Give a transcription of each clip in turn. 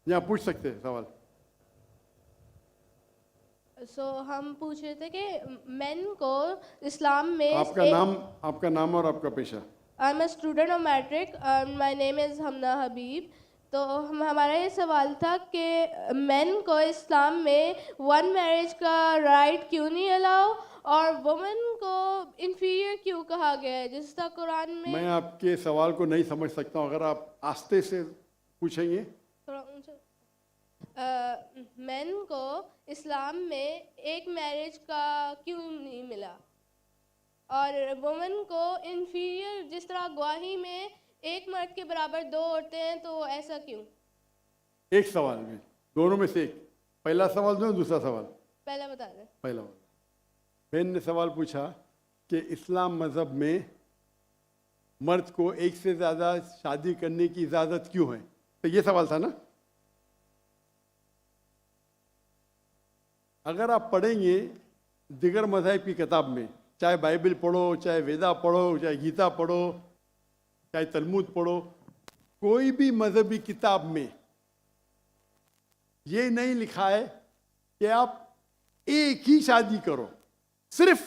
यहाँ पूछ सकते हैं सवाल। हम पूछ रहे थे कि मेन को इस्लाम में आपका नाम और आपका पेशा। I am a student of matric, my name is Hamna Habib. तो हमारा ये सवाल था कि मेन को इस्लाम में वन मैरिज का राइट क्यों नहीं अलाउ, और वुमेन को इन्फीरियर क्यों कहा गया है, जिस तरह कुरान में। मैं आपके सवाल को नहीं समझ सकता हूँ, अगर आप आस्ते से पूछेंगे। थोड़ा ऊंचा। मेन को इस्लाम में एक मैरिज का क्यों नहीं मिला, और वुमेन को इन्फीरियर, जिस तरह गवाही में एक मर्द के बराबर दो औरतें हैं, तो ऐसा क्यों? एक सवाल में, दोनों में से एक। पहला सवाल दो, दूसरा सवाल। पहला बता दें। पहला वाला। बहन ने सवाल पूछा कि इस्लाम मजहब में मर्द को एक से ज़्यादा शादी करने की इजाज़त क्यों है, तो ये सवाल था ना। अगर आप पढ़ेंगे दिगर मज़हब की किताब में, चाहे बाइबल पढ़ो, चाहे वेदा पढ़ो, चाहे गीता पढ़ो, चाहे तलमुद पढ़ो, कोई भी मजहबी किताब में ये नहीं लिखा है कि आप एक ही शादी करो। सिर्फ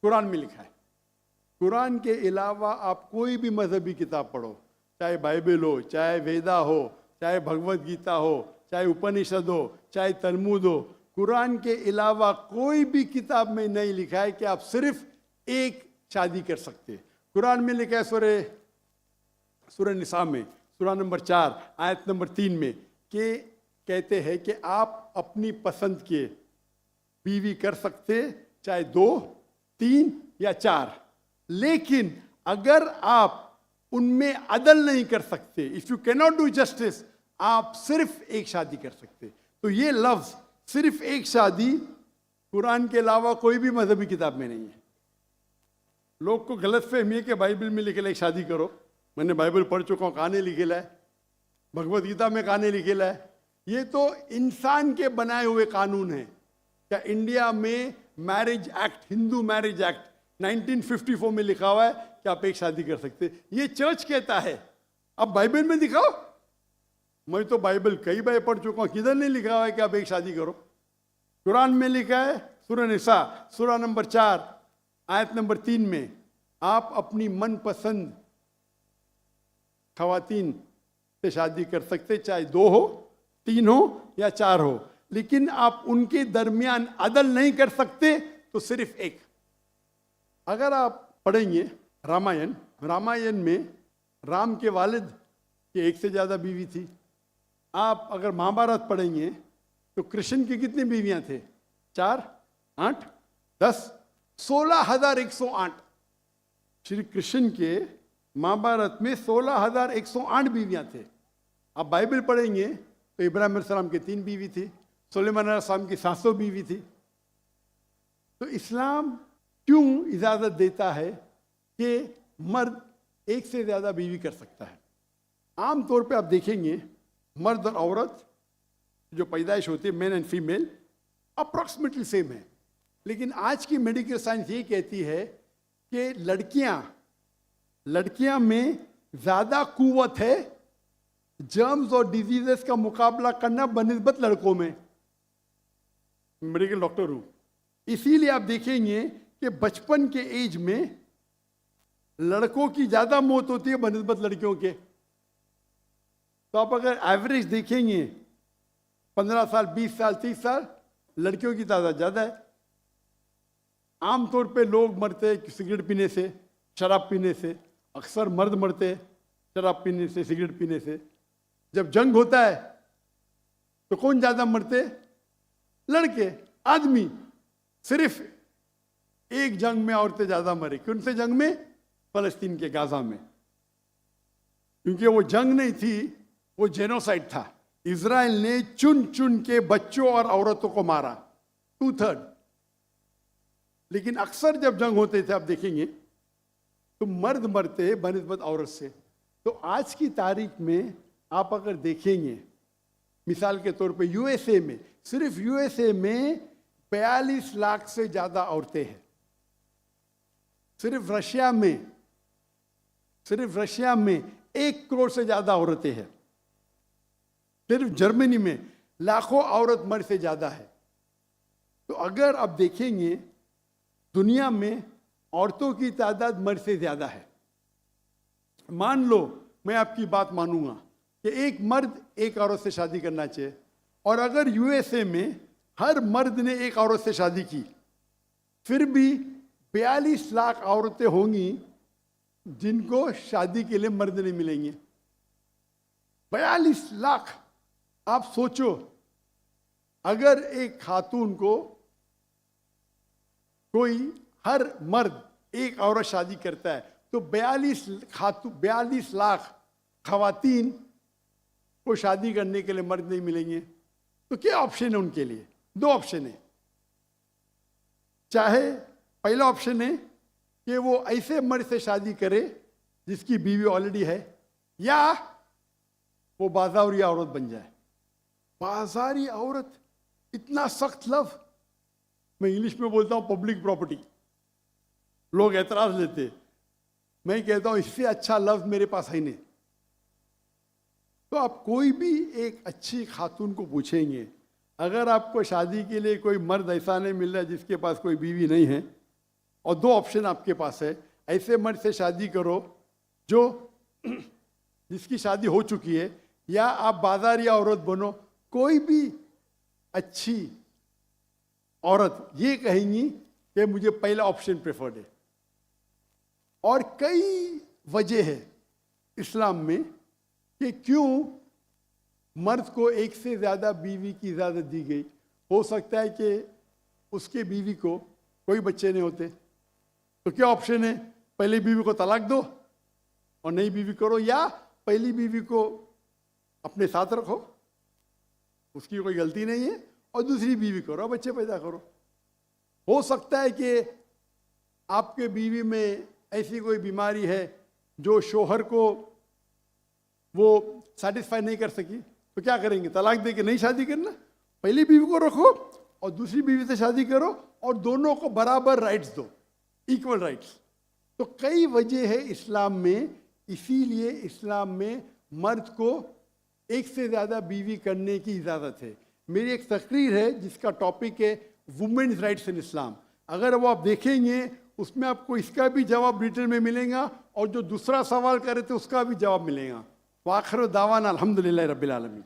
कुरान में लिखा है। कुरान के अलावा आप कोई भी मजहबी किताब पढ़ो, चाहे बाइबल हो, चाहे वेदा हो, चाहे भगवत गीता हो, चाहे उपनिषद हो, चाहे तलमुद हो, कुरान के अलावा कोई भी किताब में नहीं लिखा है कि आप सिर्फ एक शादी कर सकते। कुरान में लिखा है सूरह निसा में, सूरह नंबर 4 आयत नंबर 3 में, कि कहते हैं कि आप अपनी पसंद के बीवी कर सकते, चाहे 2, 3 या 4, लेकिन अगर आप उनमें अदल नहीं कर सकते, if you can not do justice, आप सिर्फ एक शादी कर सकते। तो ये लफ्ज सिर्फ एक शादी कुरान के अलावा कोई भी मजहबी किताब में नहीं है। लोग को गलत फहमी है कि बाइबल में लिखेला एक शादी करो। मैंने बाइबल पढ़ चुका हूँ, कहानी लिखेला है, भगवत गीता में कहानी लिखेला है। ये तो इंसान के बनाए हुए कानून है। क्या इंडिया में marriage act, Hindu marriage act 1954 में लिखा हुआ है कि आप एक शादी कर सकते। ये चर्च कहता है, अब बाइबल में दिखाओ। मैं तो बाइबल कई बार पढ़ चुका हूँ, किधर नहीं लिखा हुआ है कि आप एक शादी करो। कुरान में लिखा है सूरह निसा सूरह नंबर 4 आयत नंबर 3 में, आप अपनी मनपसंद खवातीन से शादी कर सकते, चाहे 2 हो, 3 हो या 4 हो, लेकिन आप उनके दरमियान अदल नहीं कर सकते, तो सिर्फ एक। अगर आप पढ़ेंगे रामायण में राम के वालिद के एक से ज्यादा बीवी थी। आप अगर महाभारत पढ़ेंगे तो कृष्ण की कितनी बीवियां थे? 4, 8, 10, 16,108। श्री कृष्ण के महाभारत में 16,108 बीवियां थे। आप बाइबल पढ़ेंगे तो इब्राहिम अलैहिस्सलाम की 3 बीवी थी, सुलेमान अलैहिस्सलाम की 700 बीवी थी। तो इस्लाम क्यों इजाजत देता है कि मर्द एक से ज्यादा बीवी कर सकता है? आमतौर पे आप देखेंगे मर्द और औरत जो पैदाइश होती है, main and female, approximately same है। लेकिन आज की मेडिकल साइंस ये कहती है कि लड़कियां में ज्यादा कुव्वत है जर्म्स और डिजीजेस का मुकाबला करना बनिस्बत लड़कों में। मेडिकल डॉक्टर हूं, इसीलिए आप देखेंगे कि बचपन के एज में लड़कों की ज्यादा मौत होती है बनिस्बत लड़कियों के। तो आप अगर एवरेज देखेंगे 15 साल, 20 साल, 30 साल, लड़कियों की तादाद ज्यादा है। आमतौर पे लोग मरते हैं सिगरेट पीने से, शराब पीने से। अक्सर मर्द मरते हैं शराब पीने से, सिगरेट पीने से। जब जंग होता है तो कौन ज्यादा मरते? लड़के, आदमी। सिर्फ एक जंग में औरतें ज्यादा मरी। कौन से जंग में? फलस्तीन के गाजा में। क्योंकि वो जंग नहीं थी, वो जेनोसाइड था। इजराइल ने चुन चुन के बच्चों और औरतों को मारा, 2/3। लेकिन अक्सर जब जंग होते थे, आप देखेंगे तो मर्द मरते बनिस्बत औरत से। तो आज की तारीख में आप अगर देखेंगे, मिसाल के तौर पे यूएसए में, सिर्फ यूएसए में 42 लाख से ज्यादा औरतें हैं। सिर्फ रशिया में 1 करोड़ से ज्यादा औरतें हैं। सिर्फ जर्मनी में लाखों औरत मर्द से ज़्यादा है। तो अगर आप देखेंगे दुनिया में औरतों की तादाद मर्द से ज़्यादा है। मान लो मैं आपकी बात मानूंगा कि एक मर्द एक औरत से शादी करना चाहिए, और अगर यूएसए में हर मर्द ने एक औरत से शादी की, फिर भी 42 लाख औरतें होंगी जिनको शादी के लिए मर्द नहीं मिलेंगे। 42 लाख। आप सोचो, अगर एक खातून को कोई हर मर्द एक औरत शादी करता है तो 42 लाख खवातीन को शादी करने के लिए मर्द नहीं मिलेंगे। तो क्या ऑप्शन है उनके लिए? 2 ऑप्शन है। चाहे पहला ऑप्शन है कि वो ऐसे मर्द से शादी करे जिसकी बीवी ऑलरेडी है, या वो बाजारी औरत बन जाए। बाजारी औरत, इतना सख्त लफ्ज। मैं इंग्लिश में बोलता हूं पब्लिक प्रॉपर्टी, लोग एतराज लेते। मैं कहता हूं इससे अच्छा लफ्ज मेरे पास है नहीं। तो आप कोई भी एक अच्छी खातून को पूछेंगे, अगर आपको शादी के लिए कोई मर्द ऐसा नहीं मिल रहा जिसके पास कोई बीवी नहीं है, और 2 ऑप्शन आपके पास है, ऐसे मर्द से शादी करो जो जिसकी शादी हो चुकी है, या आप बाजारी औरत बनो। कोई भी अच्छी औरत ये कहेंगी कि मुझे पहला ऑप्शन प्रेफर्ड है। और कई वजह है इस्लाम में कि क्यों मर्द को एक से ज़्यादा बीवी की इजाज़त दी गई। हो सकता है कि उसके बीवी को कोई बच्चे नहीं होते, तो क्या ऑप्शन है? पहली बीवी को तलाक दो और नई बीवी करो, या पहली बीवी को अपने साथ रखो, उसकी कोई गलती नहीं है, और दूसरी बीवी करो, बच्चे पैदा करो। हो सकता है कि आपके बीवी में ऐसी कोई बीमारी है जो शोहर को वो सेटिस्फाई नहीं कर सकी, तो क्या करेंगे? तलाक दे के नहीं शादी करना, पहली बीवी को रखो और दूसरी बीवी से शादी करो, और दोनों को बराबर राइट्स दो, इक्वल राइट्स। तो कई वजह है इस्लाम में, इसीलिए इस्लाम में मर्द को एक से ज़्यादा बीवी करने की इजाज़त है। मेरी एक तकरीर है जिसका टॉपिक है वुमेन्स राइट्स इन इस्लाम। अगर वो आप देखेंगे उसमें आपको इसका भी जवाब डिटेल में मिलेगा, और जो दूसरा सवाल करे थे उसका भी जवाब मिलेगा। वाखिर दावाना अल्हम्दुलिल्लाह रब्बिल आलमीन।